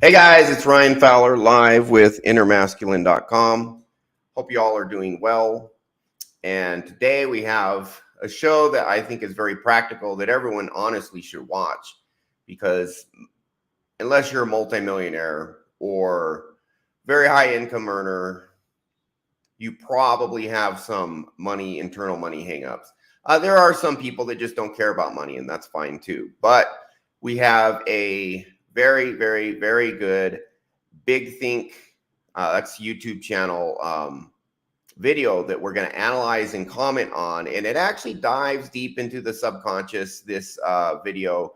Hey guys, it's Ryan Fowler live with innermasculine.com. Hope you all are doing well. And today we have a show that I think is very practical that everyone honestly should watch, because unless you're a multimillionaire or very high income earner, you probably have some internal money hangups. There are some people that just don't care about money, and that's fine too. But we have a very, very, very good BigThink, that's YouTube channel video that we're going to analyze and comment on. And it actually dives deep into the subconscious, this video,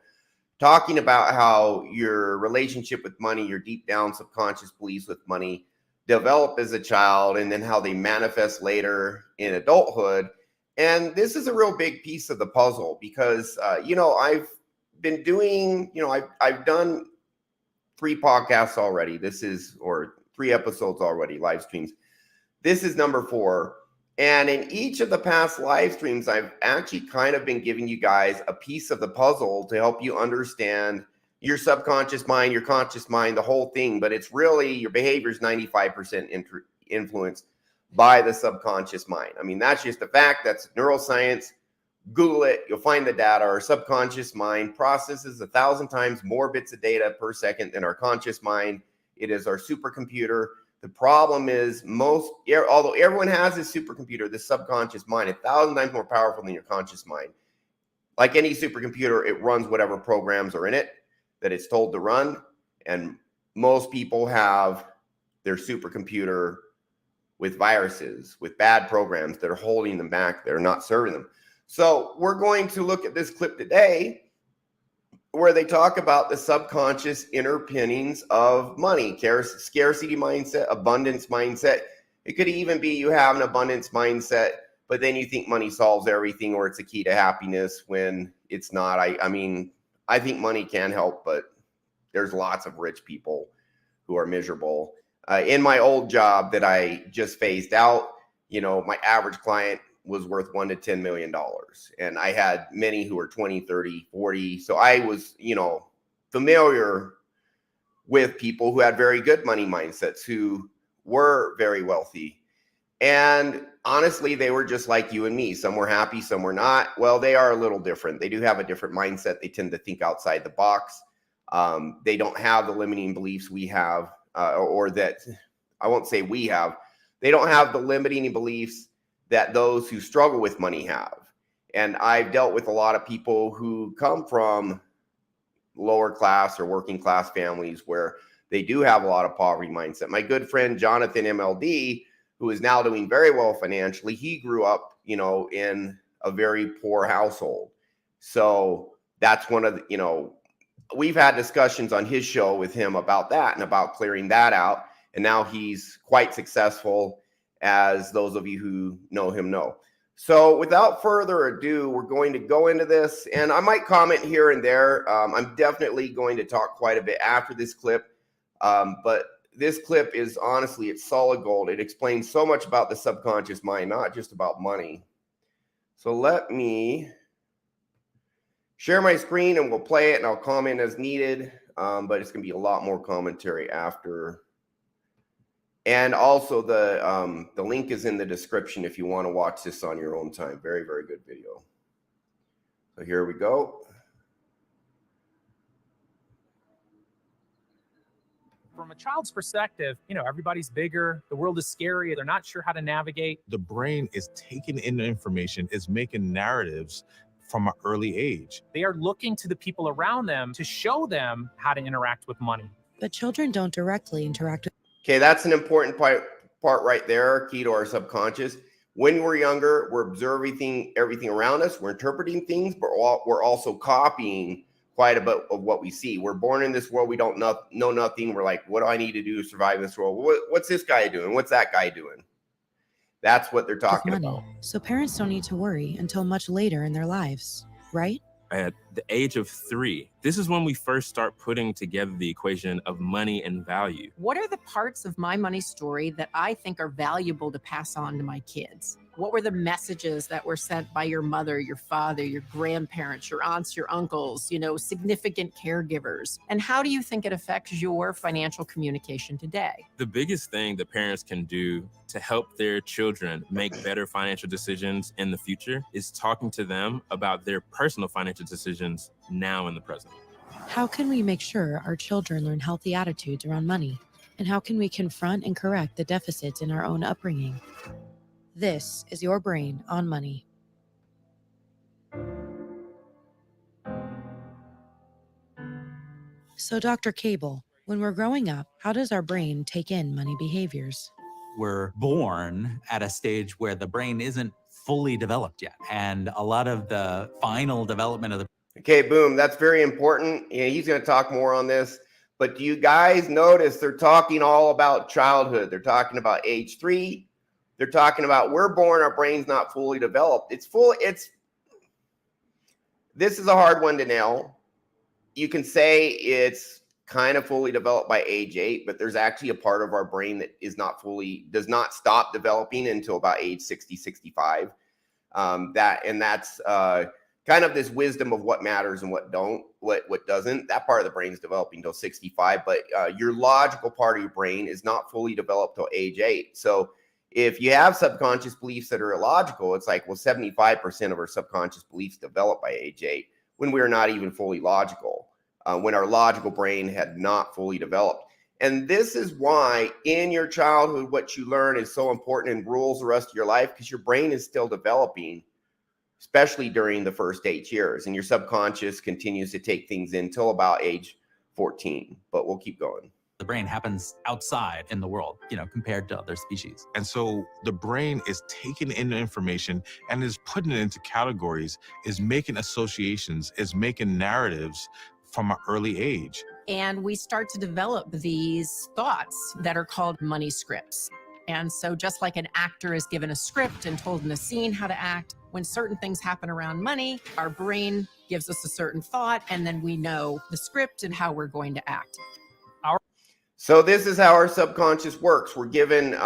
talking about how your relationship with money, your deep down subconscious beliefs with money develop as a child, and then how they manifest later in adulthood. And this is a real big piece of the puzzle because, I've been doing, I've done 3 podcasts already. Or 3 episodes already, live streams. This is number 4. And in each of the past live streams, I've actually kind of been giving you guys a piece of the puzzle to help you understand your subconscious mind, your conscious mind, the whole thing. But it's really your behavior is 95% influenced by the subconscious mind. I mean, that's just a fact. That's neuroscience. Google it. You'll find the data. Our subconscious mind processes 1,000 times more bits of data per second than our conscious mind. It is our supercomputer. The problem is although everyone has this supercomputer, this subconscious mind, 1,000 times more powerful than your conscious mind. Like any supercomputer, it runs whatever programs are in it that it's told to run. And most people have their supercomputer with viruses, with bad programs that are holding them back. They're not serving them. So we're going to look at this clip today where they talk about the subconscious underpinnings of money, scarcity mindset, abundance mindset. It could even be you have an abundance mindset, but then you think money solves everything or it's a key to happiness when it's not. I think money can help, but there's lots of rich people who are miserable. In my old job that I just phased out, my average client was worth $1 to $10 million. And I had many who were 20, 30, 40. So I was, familiar with people who had very good money mindsets, who were very wealthy. And honestly, they were just like you and me. Some were happy, some were not. Well, they are a little different. They do have a different mindset. They tend to think outside the box. They don't have the limiting beliefs we have, or that I won't say we have. They don't have the limiting beliefs that those who struggle with money have. And I've dealt with a lot of people who come from lower class or working class families where they do have a lot of poverty mindset. My good friend, Jonathan MLD, who is now doing very well financially, he grew up, in a very poor household. So that's one of the, we've had discussions on his show with him about that and about clearing that out. And now he's quite successful, as those of you who know him know. So without further ado, we're going to go into this, and I might comment here and there. I'm definitely going to talk quite a bit after this clip, but this clip is honestly, it's solid gold. It explains so much about the subconscious mind, not just about money. So let me share my screen and we'll play it, and I'll comment as needed, but it's going to be a lot more commentary after. And also the link is in the description if you want to watch this on your own time. Very, very good video. So here we go. From a child's perspective, everybody's bigger. The world is scary. They're not sure how to navigate. The brain is taking in the information, is making narratives from an early age. They are looking to the people around them to show them how to interact with money. But children don't directly interact with. Okay, that's an important part right there, key to our subconscious. When we're younger, we're observing everything around us. We're interpreting things, but we're also copying quite a bit of what we see. We're born in this world. We don't know nothing. We're like, what do I need to do to survive in this world? What's this guy doing? What's that guy doing? That's what they're talking about. So parents don't need to worry until much later in their lives, right? At the age of 3, This is when we first start putting together the equation of money and value. What are the parts of my money story that I think are valuable to pass on to my kids? What were the messages that were sent by your mother, your father, your grandparents, your aunts, your uncles, significant caregivers? And how do you think it affects your financial communication today? The biggest thing that parents can do to help their children make better financial decisions in the future is talking to them about their personal financial decisions now in the present. How can we make sure our children learn healthy attitudes around money? And how can we confront and correct the deficits in our own upbringing? This is Your Brain on Money. So, Dr. Cable, when we're growing up, how does our brain take in money behaviors? We're born at a stage where the brain isn't fully developed yet. And a lot of the final development of the Okay, boom. That's very important. Yeah, he's going to talk more on this. But do you guys notice they're talking all about childhood? They're talking about age 3. They're talking about we're born, our brain's not fully developed. This is a hard one to nail. You can say it's kind of fully developed by age 8, but there's actually a part of our brain that does not stop developing until about age 60, 65. That's kind of this wisdom of what matters and what doesn't. That part of the brain is developing till 65, but your logical part of your brain is not fully developed till age 8. So if you have subconscious beliefs that are illogical, it's like, well, 75% of our subconscious beliefs develop by age 8 when we are not even fully logical, when our logical brain had not fully developed. And this is why in your childhood, what you learn is so important and rules the rest of your life, because your brain is still developing, especially during the first 8 years. And your subconscious continues to take things in till about age 14. But we'll keep going. The brain happens outside in the world, compared to other species. And so the brain is taking in the information and is putting it into categories, is making associations, is making narratives from an early age. And we start to develop these thoughts that are called money scripts. And so just like an actor is given a script and told in a scene how to act, when certain things happen around money, our brain gives us a certain thought, and then we know the script and how we're going to act. So this is how our subconscious works. We're given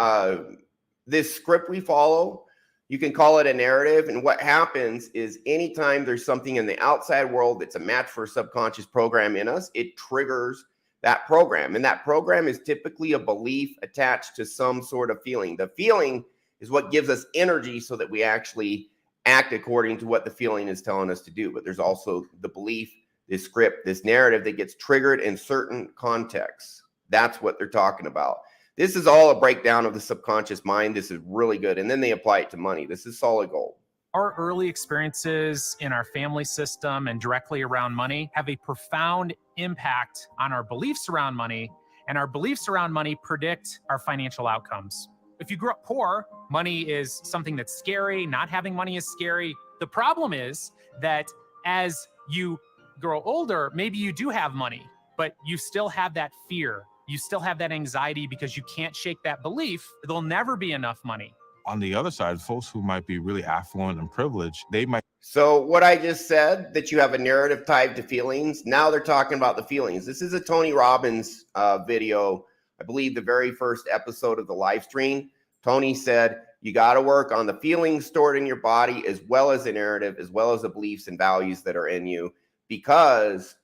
this script we follow. You can call it a narrative. And what happens is anytime there's something in the outside world that's a match for a subconscious program in us, it triggers that program. And that program is typically a belief attached to some sort of feeling. The feeling is what gives us energy so that we actually act according to what the feeling is telling us to do. But there's also the belief, this script, this narrative that gets triggered in certain contexts. That's what they're talking about. This is all a breakdown of the subconscious mind. This is really good. And then they apply it to money. This is solid gold. Our early experiences in our family system and directly around money have a profound impact on our beliefs around money, and our beliefs around money predict our financial outcomes. If you grew up poor, money is something that's scary. Not having money is scary. The problem is that as you grow older, maybe you do have money, but you still have that fear. You still have that anxiety because you can't shake that belief. There'll never be enough money. On the other side, folks who might be really affluent and privileged, they might. So what I just said, that you have a narrative tied to feelings, now they're talking about the feelings. This is a Tony Robbins video, I believe the very first episode of the live stream. Tony said, you got to work on the feelings stored in your body, as well as the narrative, as well as the beliefs and values that are in you, because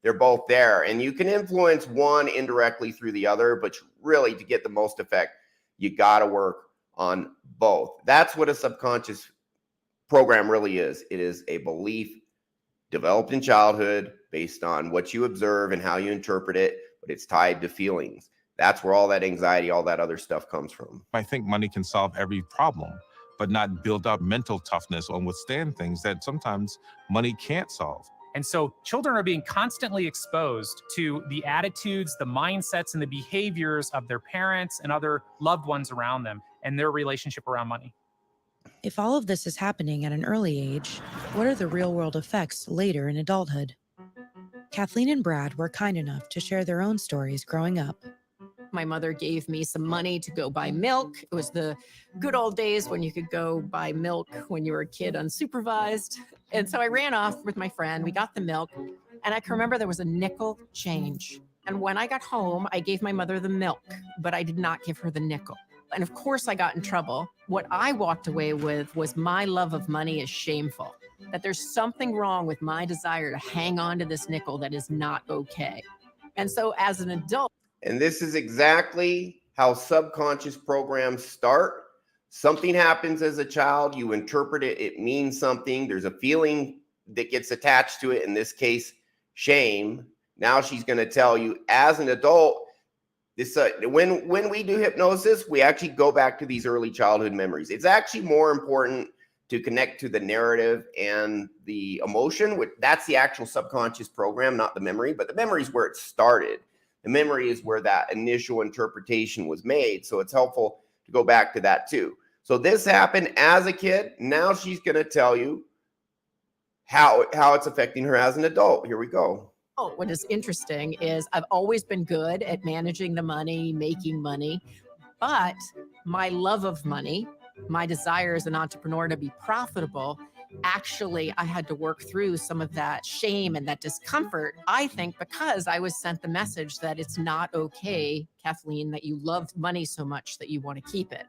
they're both there. And you can influence one indirectly through the other, but really to get the most effect, you got to work on both. That's what a subconscious program really is. It is a belief developed in childhood based on what you observe and how you interpret it, but it's tied to feelings. That's where all that anxiety, all that other stuff comes from. I think money can solve every problem, but not build up mental toughness or withstand things that sometimes money can't solve. And so children are being constantly exposed to the attitudes, the mindsets, and the behaviors of their parents and other loved ones around them and their relationship around money. If all of this is happening at an early age, what are the real-world effects later in adulthood? Kathleen and Brad were kind enough to share their own stories growing up. My mother gave me some money to go buy milk. It was the good old days when you could go buy milk when you were a kid unsupervised. And so I ran off with my friend. We got the milk. And I can remember there was a nickel change. And when I got home, I gave my mother the milk, but I did not give her the nickel. And of course, I got in trouble. What I walked away with was my love of money is shameful, that there's something wrong with my desire to hang on to this nickel that is not okay. And so as an adult, and this is exactly how subconscious programs start. Something happens as a child, you interpret it, it means something. There's a feeling that gets attached to it, in this case, shame. Now she's going to tell you as an adult, this when we do hypnosis, we actually go back to these early childhood memories. It's actually more important to connect to the narrative and the emotion. That's the actual subconscious program, not the memory, but the memory is where it started. The memory is where that initial interpretation was made. So it's helpful to go back to that too. So this happened as a kid. Now she's going to tell you how it's affecting her as an adult. Here we go. Oh, what is interesting is I've always been good at managing the money, making money, but my love of money, my desire as an entrepreneur to be profitable, actually, I had to work through some of that shame and that discomfort, I think, because I was sent the message that it's not okay, Kathleen, that you love money so much that you want to keep it.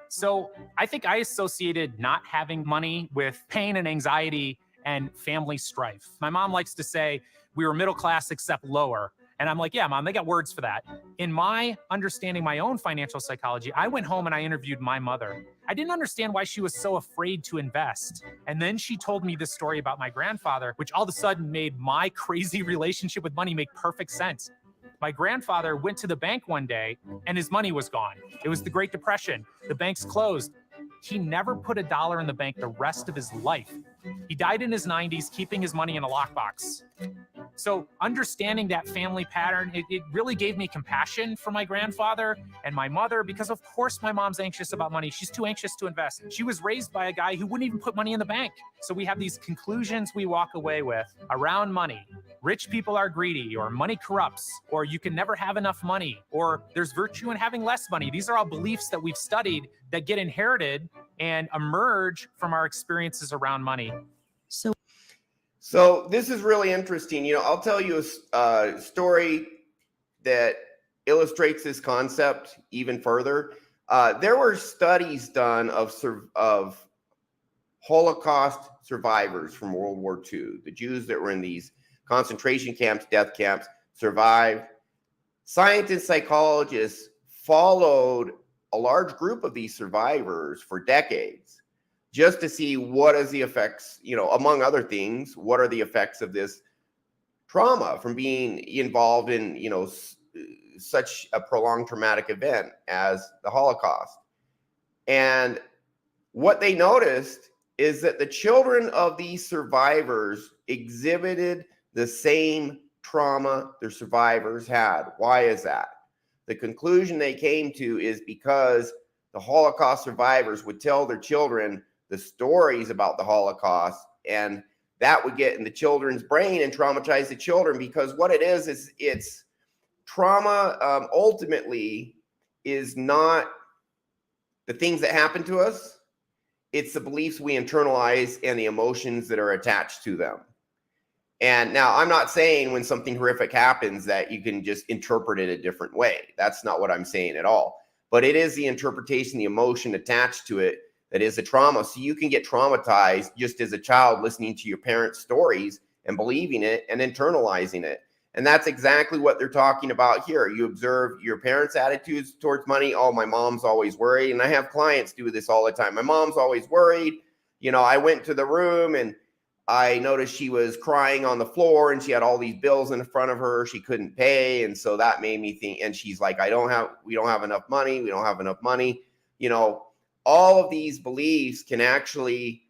So I think I associated not having money with pain and anxiety and family strife. My mom likes to say we were middle class except lower. And I'm like, yeah, Mom, they got words for that. In my understanding my own financial psychology, I went home and I interviewed my mother. I didn't understand why she was so afraid to invest. And then she told me this story about my grandfather, which all of a sudden made my crazy relationship with money make perfect sense. My grandfather went to the bank one day and his money was gone. It was the Great Depression. The banks closed. He never put a dollar in the bank the rest of his life. He died in his 90s, keeping his money in a lockbox. So understanding that family pattern, it really gave me compassion for my grandfather and my mother, because of course my mom's anxious about money. She's too anxious to invest. She was raised by a guy who wouldn't even put money in the bank. So we have these conclusions we walk away with around money. Rich people are greedy, or money corrupts, or you can never have enough money, or there's virtue in having less money. These are all beliefs that we've studied that get inherited and emerge from our experiences around money. So this is really interesting. You know, I'll tell you a story that illustrates this concept even further. There were studies done of Holocaust survivors from World War II, the Jews that were in these concentration camps, death camps, survived. Scientists and psychologists followed a large group of these survivors for decades, just to see what is the effects, you know, among other things, what are the effects of this trauma from being involved in, you know, such a prolonged traumatic event as the Holocaust. And what they noticed is that the children of these survivors exhibited the same trauma their survivors had. Why is that? The conclusion they came to is because the Holocaust survivors would tell their children the stories about the Holocaust, and that would get in the children's brain and traumatize the children, because what it is it's trauma ultimately is not the things that happen to us. It's the beliefs we internalize and the emotions that are attached to them. And now I'm not saying when something horrific happens that you can just interpret it a different way. That's not what I'm saying at all. But it is the interpretation, the emotion attached to it that is a trauma. So you can get traumatized just as a child listening to your parents' stories and believing it and internalizing it. And that's exactly what they're talking about here. You observe your parents' attitudes towards money. Oh, my mom's always worried. And I have clients do this all the time. My mom's always worried. You know, I went to the room and I noticed she was crying on the floor and she had all these bills in front of her she couldn't pay. And so that made me think, and she's like, we don't have enough money. We don't have enough money. You know, all of these beliefs can actually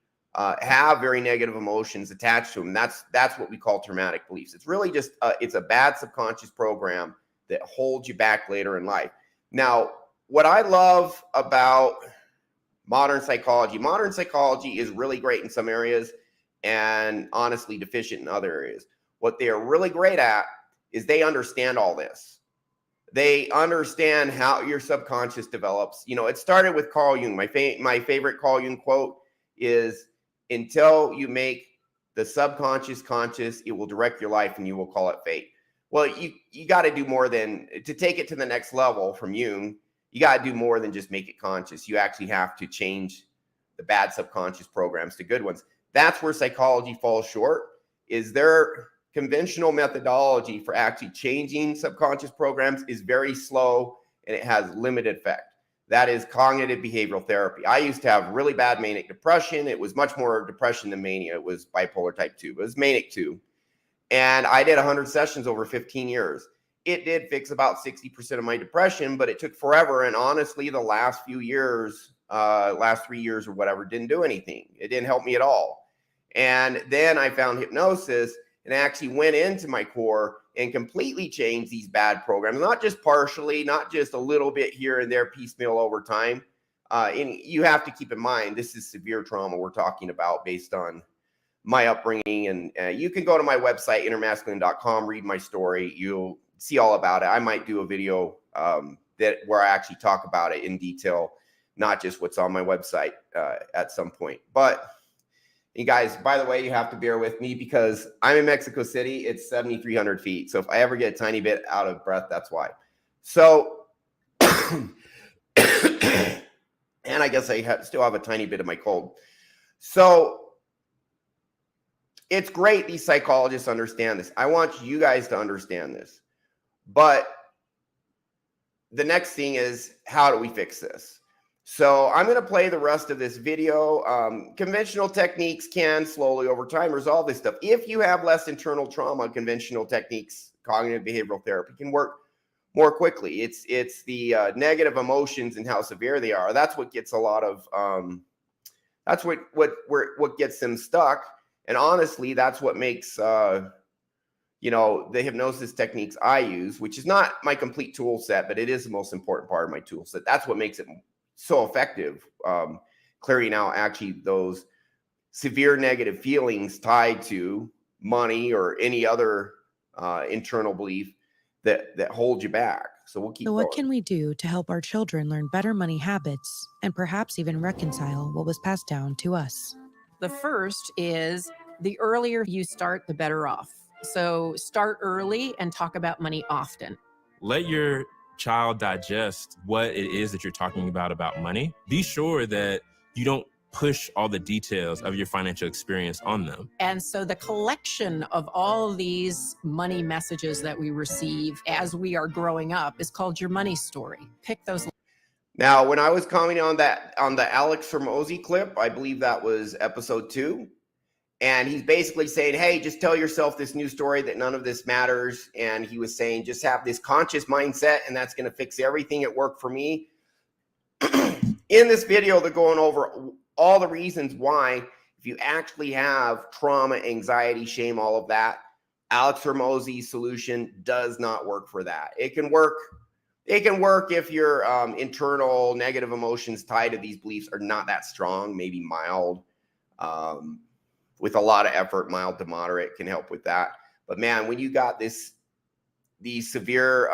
have very negative emotions attached to them. That's what we call traumatic beliefs. It's really just, it's a bad subconscious program that holds you back later in life. Now, what I love about modern psychology is really great in some areas and honestly deficient in other areas. What they are really great at is they understand all this. They understand how your subconscious develops. You know, it started with Carl Jung. My favorite Carl Jung quote is, until you make the subconscious, conscious, it will direct your life and you will call it fate. Well, you got to do more than, to take it to the next level from Jung, you got to do more than just make it conscious. You actually have to change the bad subconscious programs to good ones. That's where psychology falls short, is their conventional methodology for actually changing subconscious programs is very slow and it has limited effect. That is cognitive behavioral therapy. I used to have really bad manic depression. It was much more depression than mania. It was bipolar type 2, but it was manic 2. And I did 100 sessions over 15 years. It did fix about 60% of my depression, but it took forever. And honestly, the last few years, last 3 years or whatever, didn't do anything. It didn't help me at all. And then I found hypnosis and actually went into my core and completely changed these bad programs, not just partially, not just a little bit here and there, piecemeal over time. And you have to keep in mind, this is severe trauma we're talking about based on my upbringing. And you can go to my website, innermasculine.com, read my story. You'll see all about it. I might do a video where I actually talk about it in detail, not just what's on my website at some point. But you guys, by the way, you have to bear with me because I'm in Mexico City. It's 7,300 feet. So if I ever get a tiny bit out of breath, that's why. So, and I guess I still have a tiny bit of my cold. So it's great these psychologists understand this. I want you guys to understand this. But the next thing is, how do we fix this? So I'm going to play the rest of this video. Conventional techniques can slowly over time resolve this stuff. If you have less internal trauma, conventional techniques, cognitive behavioral therapy can work more quickly. It's the negative emotions and how severe they are. That's what gets a lot of, that's what gets them stuck. And honestly, that's what makes, the hypnosis techniques I use, which is not my complete tool set, but it is the most important part of my tool set. That's what makes it so effective, clearing out actually those severe negative feelings tied to money or any other internal belief that hold you back. So we'll keep So what going. can we do to help our children learn better money habits and perhaps even reconcile what was passed down to us? The first is, the earlier you start, the better off. So start early and talk about money often. Let your child digest what it is that you're talking about money. Be sure that you don't push all the details of your financial experience on them. And so the collection of all these money messages that we receive as we are growing up is called your money story. Pick those. Now, when I was commenting on the Alex Hormozy clip, I believe that was episode 2. And he's basically saying, hey, just tell yourself this new story that none of this matters. And he was saying, just have this conscious mindset and that's going to fix everything. It worked for me. In this video, they're going over all the reasons why, if you actually have trauma, anxiety, shame, all of that, Alex Hormozy's solution does not work for that. It can work if your internal negative emotions tied to these beliefs are not that strong, maybe mild. With a lot of effort, mild to moderate can help with that. But man, when you got these severe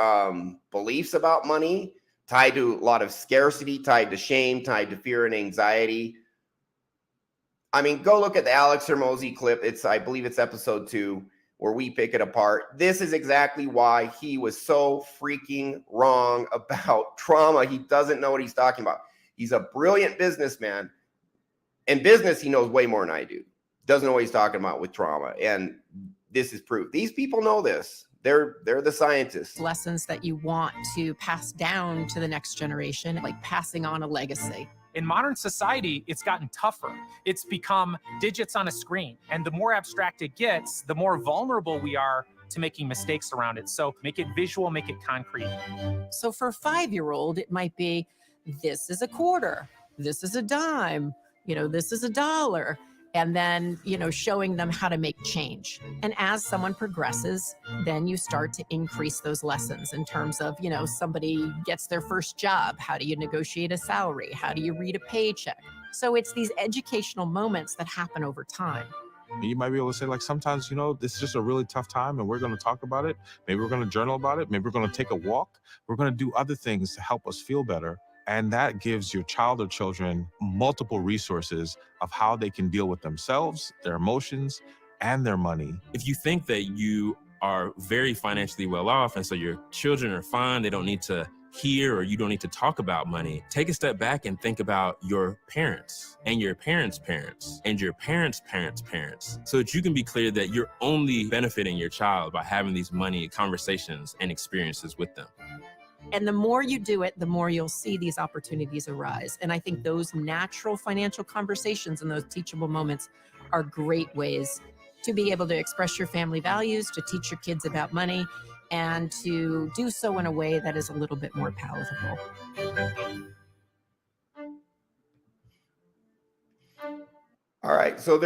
beliefs about money tied to a lot of scarcity, tied to shame, tied to fear and anxiety. I mean, go look at the Alex Hormozy clip. I believe it's episode 2 where we pick it apart. This is exactly why he was so freaking wrong about trauma. He doesn't know what he's talking about. He's a brilliant businessman. In business, he knows way more than I do. Doesn't know what he's talking about with trauma. And this is proof. These people know this. They're the scientists. Lessons that you want to pass down to the next generation, like passing on a legacy. In modern society, it's gotten tougher. It's become digits on a screen. And the more abstract it gets, the more vulnerable we are to making mistakes around it. So make it visual, make it concrete. So for a 5-year-old, it might be, this is a quarter, this is a dime, this is a dollar. And then, showing them how to make change. And as someone progresses, then you start to increase those lessons in terms of, somebody gets their first job. How do you negotiate a salary? How do you read a paycheck? So it's these educational moments that happen over time. You might be able to say, like, sometimes, this is just a really tough time and we're going to talk about it. Maybe we're going to journal about it. Maybe we're going to take a walk. We're going to do other things to help us feel better. And that gives your child or children multiple resources of how they can deal with themselves, their emotions, and their money. If you think that you are very financially well off and so your children are fine, they don't need to hear or you don't need to talk about money, take a step back and think about your parents and your parents' parents and your parents' parents' parents, so that you can be clear that you're only benefiting your child by having these money conversations and experiences with them. And the more you do it, the more you'll see these opportunities arise. And I think those natural financial conversations and those teachable moments are great ways to be able to express your family values, to teach your kids about money, and to do so in a way that is a little bit more palatable. All right, so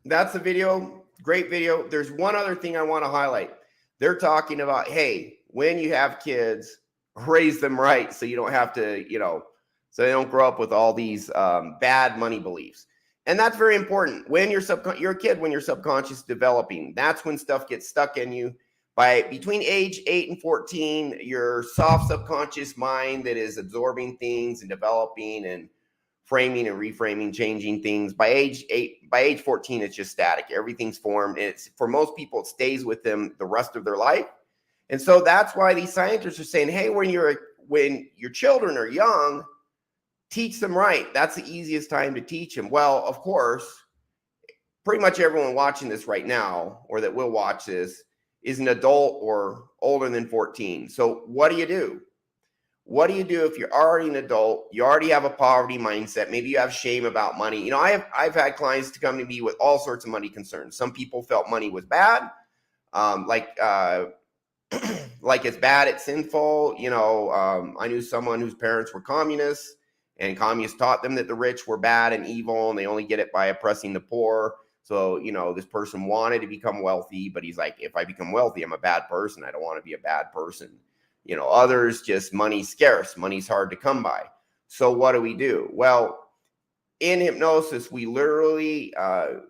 that's the video. Great video. There's one other thing I want to highlight. They're talking about, hey, when you have kids, raise them right so you don't have to, so they don't grow up with all these bad money beliefs. And that's very important. When you're a kid, when your subconscious is developing, that's when stuff gets stuck in you. Between age 8 and 14, your soft subconscious mind that is absorbing things and developing and framing and reframing, changing things. By age 14, it's just static. Everything's formed. And for most people, it stays with them the rest of their life. And so that's why these scientists are saying, hey, when your children are young, teach them right. That's the easiest time to teach them. Well, of course, pretty much everyone watching this right now, or that will watch this, is an adult or older than 14. So what do you do? What do you do if you're already an adult? You already have a poverty mindset. Maybe you have shame about money. I've had clients to come to me with all sorts of money concerns. Some people felt money was bad, like it's bad, it's sinful. I knew someone whose parents were communists, and communists taught them that the rich were bad and evil, and they only get it by oppressing the poor. So, this person wanted to become wealthy, but he's like, if I become wealthy, I'm a bad person. I don't want to be a bad person. Others just money's scarce. Money's hard to come by. So what do? Well, in hypnosis, we literally, and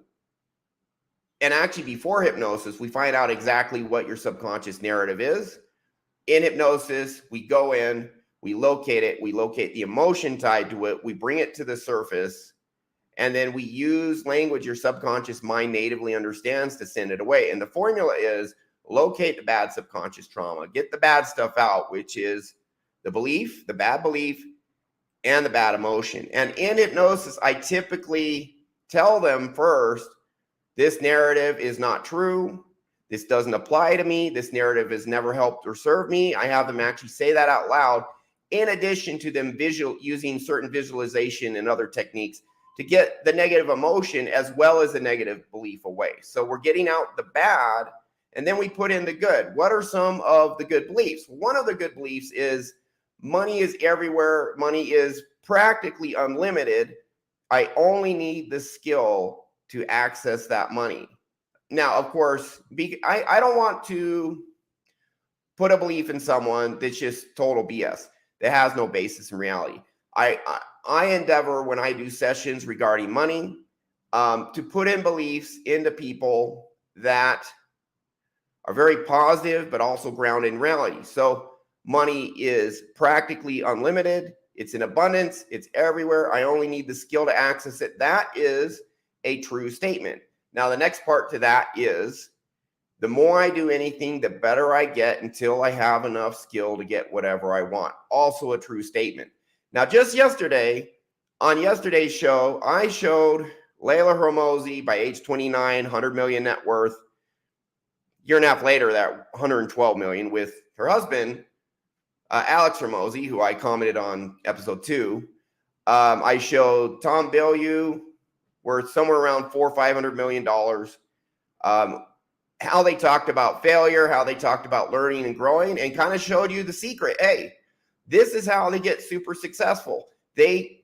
actually before hypnosis, we find out exactly what your subconscious narrative is. In hypnosis, we go in, we locate it, we locate the emotion tied to it, we bring it to the surface, and then we use language your subconscious mind natively understands to send it away. And the formula is locate the bad subconscious trauma, get the bad stuff out, which is the belief, the bad belief, and the bad emotion. And in hypnosis, I typically tell them first, this narrative is not true. This doesn't apply to me. This narrative has never helped or served me. I have them actually say that out loud, in addition to them using certain visualization and other techniques to get the negative emotion as well as the negative belief away. So we're getting out the bad, and then we put in the good. What are some of the good beliefs? One of the good beliefs is money is everywhere. Money is practically unlimited. I only need the skill to access that money. Now, of course, I don't want to put a belief in someone that's just total BS, that has no basis in reality. I endeavor, when I do sessions regarding money, to put in beliefs into people that are very positive, but also grounded in reality. So money is practically unlimited. It's in abundance. It's everywhere. I only need the skill to access it. That is a true statement. Now, the next part to that is the more I do anything, the better I get until I have enough skill to get whatever I want. Also a true statement. Now, just yesterday, on yesterday's show, I showed Layla Hormozi, by age 29, 100 million net worth. Year and a half later, that 112 million, with her husband, Alex Hormozi, who I commented on episode 2. I showed Tom Bilyeu, worth somewhere around $400 or $500 million. How they talked about failure, how they talked about learning and growing, and kind of showed you the secret. Hey, this is how they get super successful. They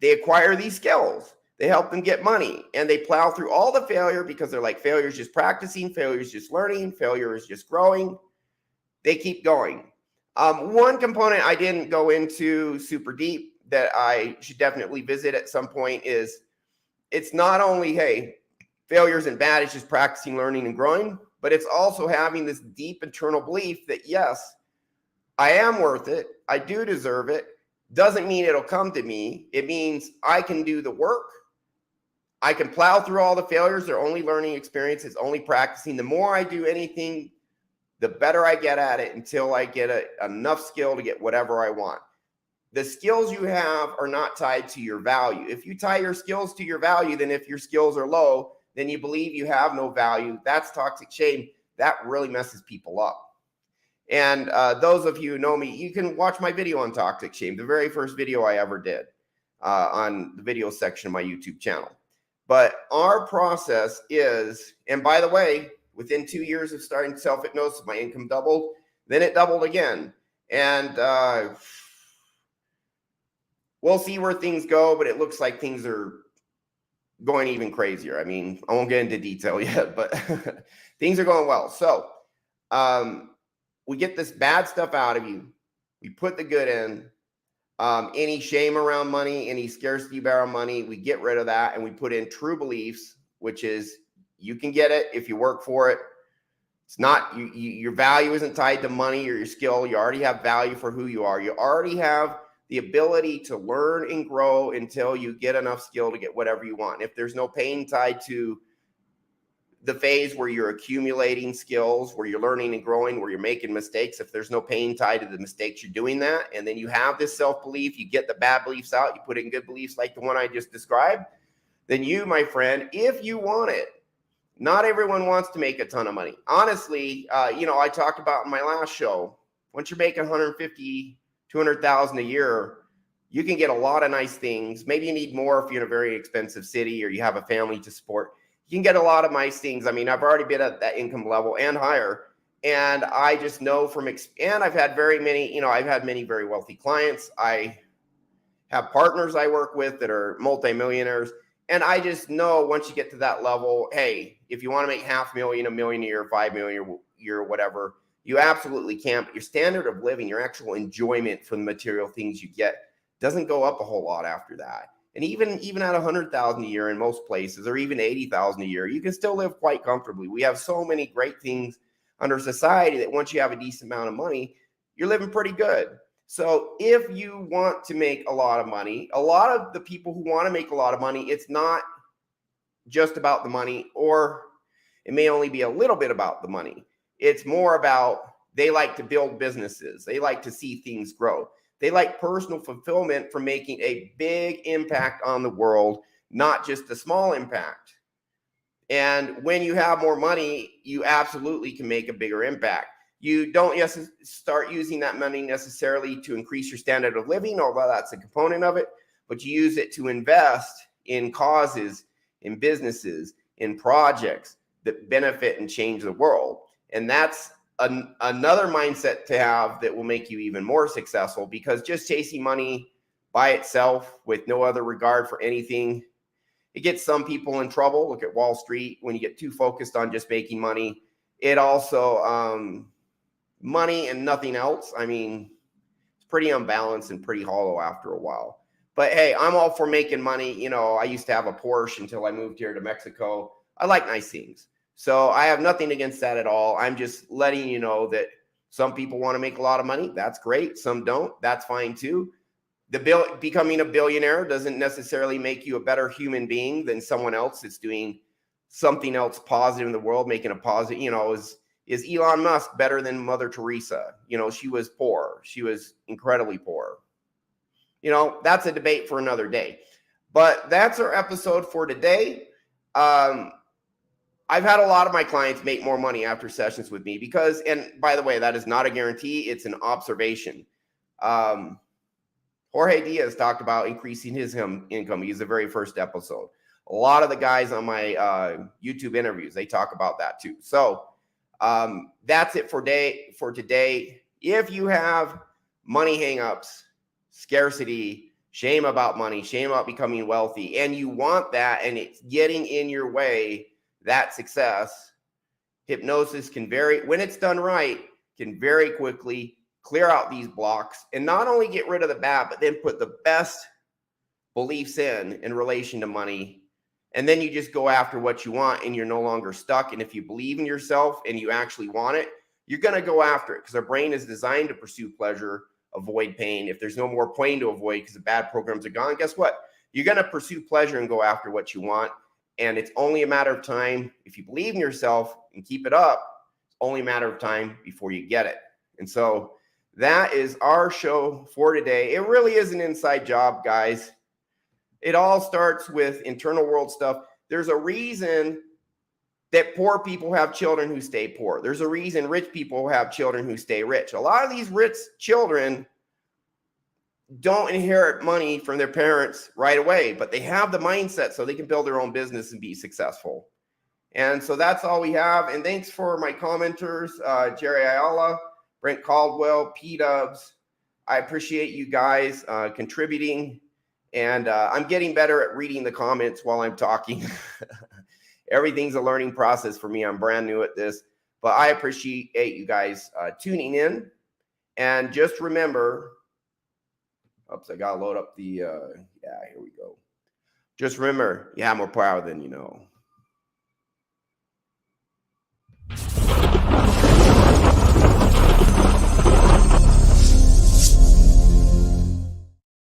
acquire these skills. They help them get money, and they plow through all the failure because they're like, failure is just practicing, failure is just learning, failure is just growing. They keep going. One component I didn't go into super deep that I should definitely visit at some point is, it's not only, hey, failure isn't bad, it's just practicing, learning, and growing, but it's also having this deep internal belief that, yes, I am worth it. I do deserve it. Doesn't mean it'll come to me. It means I can do the work. I can plow through all the failures. They're only learning experience. It's only practicing. The more I do anything, the better I get at it until I get enough skill to get whatever I want. The skills you have are not tied to your value. If you tie your skills to your value, then if your skills are low, then you believe you have no value. That's toxic shame. That really messes people up. And those of you who know me, you can watch my video on toxic shame, the very first video I ever did on the video section of my YouTube channel. But our process is, and by the way, within 2 years of starting self-hypnosis, my income doubled. Then it doubled again. And we'll see where things go, but it looks like things are going even crazier. I mean, I won't get into detail yet, but things are going well. So we get this bad stuff out of you. We put the good in. Any shame around money, any scarcity around money, we get rid of that, and we put in true beliefs, which is you can get it if you work for it. It's not your value isn't tied to money or your skill. You already have value for who you are. You already have the ability to learn and grow until you get enough skill to get whatever you want. If there's no pain tied to the phase where you're accumulating skills, where you're learning and growing, where you're making mistakes, if there's no pain tied to the mistakes, you're doing that. And then you have this self-belief, you get the bad beliefs out, you put in good beliefs like the one I just described, then you, my friend, if you want it, not everyone wants to make a ton of money. Honestly, I talked about in my last show, once you're making 150, 200,000 a year, you can get a lot of nice things. Maybe you need more if you're in a very expensive city or you have a family to support. You can get a lot of nice things. I mean, I've already been at that income level and higher. And I just know and I've had I've had many very wealthy clients. I have partners I work with that are multimillionaires. And I just know once you get to that level, hey, if you want to make $500,000, $1 million a year, $5 million a year, whatever, you absolutely can. But your standard of living, your actual enjoyment from the material things you get doesn't go up a whole lot after that. And even at 100,000 a year in most places, or even 80,000 a year, you can still live quite comfortably. We have so many great things under society that once you have a decent amount of money, you're living pretty good. So if you want to make a lot of money, a lot of the people who want to make a lot of money, it's not just about the money, or it may only be a little bit about the money. It's more about they like to build businesses. They like to see things grow. They like personal fulfillment from making a big impact on the world, not just a small impact. And when you have more money, you absolutely can make a bigger impact. You don't start using that money necessarily to increase your standard of living, although that's a component of it, but you use it to invest in causes, in businesses, in projects that benefit and change the world. And that's another mindset to have that will make you even more successful, because just chasing money by itself with no other regard for anything, it gets some people in trouble. Look at Wall Street. When you get too focused on just making money, it also money and nothing else. I mean, it's pretty unbalanced and pretty hollow after a while. But hey, I'm all for making money. I used to have a Porsche until I moved here to Mexico. I like nice things. So I have nothing against that at all. I'm just letting you know that some people want to make a lot of money. That's great. Some don't. That's fine too. Becoming a billionaire doesn't necessarily make you a better human being than someone else that's doing something else positive in the world, making a positive, is Elon Musk better than Mother Teresa? She was poor. She was incredibly poor. That's a debate for another day. But that's our episode for today. I've had a lot of my clients make more money after sessions with me because, and by the way, that is not a guarantee. It's an observation. Jorge Diaz talked about increasing his income. He's the very first episode. A lot of the guys on my YouTube interviews, they talk about that too. So that's it for today. If you have money hangups, scarcity, shame about money, shame about becoming wealthy, and you want that and it's getting in your way, that success, hypnosis can when it's done right, can very quickly clear out these blocks and not only get rid of the bad, but then put the best beliefs in relation to money. And then you just go after what you want and you're no longer stuck. And if you believe in yourself and you actually want it, you're going to go after it, because our brain is designed to pursue pleasure, avoid pain. If there's no more pain to avoid because the bad programs are gone, guess what? You're going to pursue pleasure and go after what you want. And it's only a matter of time. If you believe in yourself and keep it up, it's only a matter of time before you get it. And so that is our show for today. It really is an inside job, guys. It all starts with internal world stuff. There's a reason that poor people have children who stay poor. There's a reason rich people have children who stay rich. A lot of these rich children don't inherit money from their parents right away, but they have the mindset so they can build their own business and be successful. And so that's all we have. And thanks for my commenters, Jerry Ayala, Brent Caldwell, P-Dubs. I appreciate you guys contributing. And I'm getting better at reading the comments while I'm talking. Everything's a learning process for me. I'm brand new at this, but I appreciate you guys tuning in. And just remember, oops, I gotta load up the, yeah, here we go. Just remember, you have more power than you know.